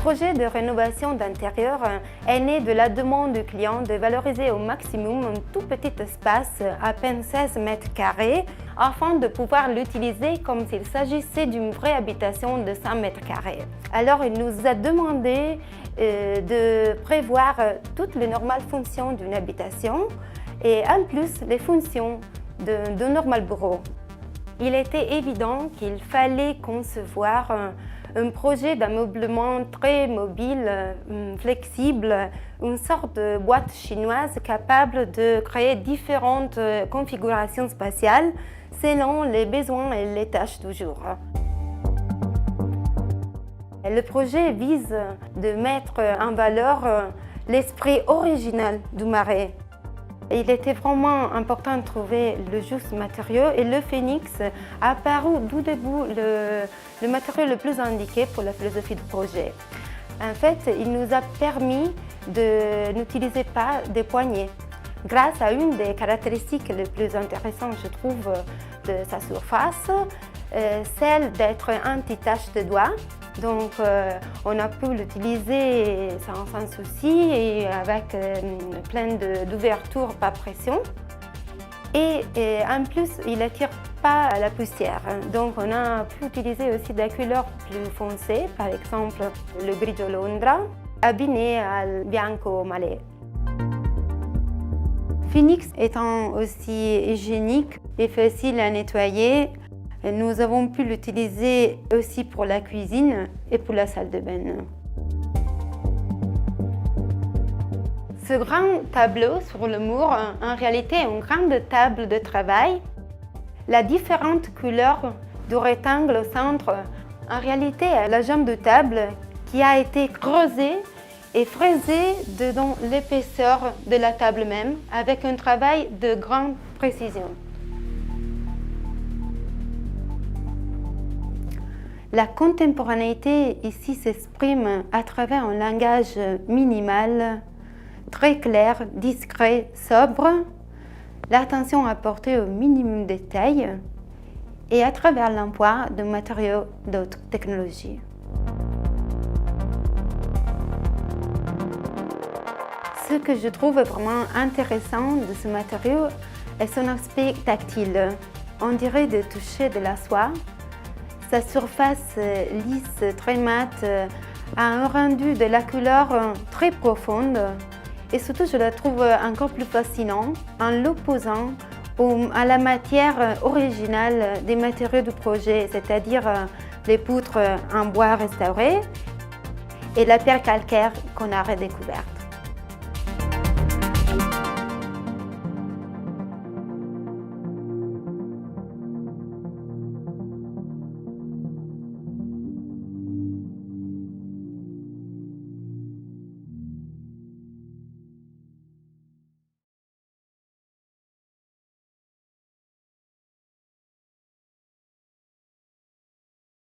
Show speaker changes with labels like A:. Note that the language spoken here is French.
A: projet de rénovation d'intérieur est né de la demande du client de valoriser au maximum un tout petit espace, à peine 16 mètres carrés, afin de pouvoir l'utiliser comme s'il s'agissait d'une vraie habitation de 100 mètres carrés. Alors il nous a demandé de prévoir toutes les normales fonctions d'une habitation et en plus les fonctions d'un normal bureau. Il était évident qu'il fallait concevoir un projet d'ameublement très mobile, flexible, une sorte de boîte chinoise capable de créer différentes configurations spatiales selon les besoins et les tâches du jour. Le projet vise de mettre en valeur l'esprit original du Marais. Il était vraiment important de trouver le juste matériau et le phénix a apparu du début le matériau le plus indiqué pour la philosophie du projet. En fait, il nous a permis de n'utiliser pas des poignées. Grâce à une des caractéristiques les plus intéressantes, je trouve, de sa surface, celle d'être anti-tache de doigts. Donc, on a pu l'utiliser sans souci et avec plein d'ouvertures par pression. Et en plus, il n'attire pas la poussière. Donc, on a pu utiliser aussi des couleurs plus foncées, par exemple le grigio Londra, abîmé à bianco malais. Phénix étant aussi hygiénique et facile à nettoyer, nous avons pu l'utiliser aussi pour la cuisine et pour la salle de bain. Ce grand tableau sur le mur, en réalité, est une grande table de travail. La différente couleur du rectangle au centre, en réalité, est la jambe de table qui a été creusée et fraisée dedans l'épaisseur de la table même, avec un travail de grande précision. La contemporanéité ici s'exprime à travers un langage minimal, très clair, discret, sobre, l'attention apportée au minimum détail et à travers l'emploi de matériaux d'autres technologies. Ce que je trouve vraiment intéressant de ce matériau est son aspect tactile. On dirait de toucher de la soie. Sa surface lisse, très mate, a un rendu de la couleur très profonde et surtout je la trouve encore plus fascinante en l'opposant à la matière originale des matériaux du projet, c'est-à-dire les poutres en bois restaurées et la pierre calcaire qu'on a redécouverte.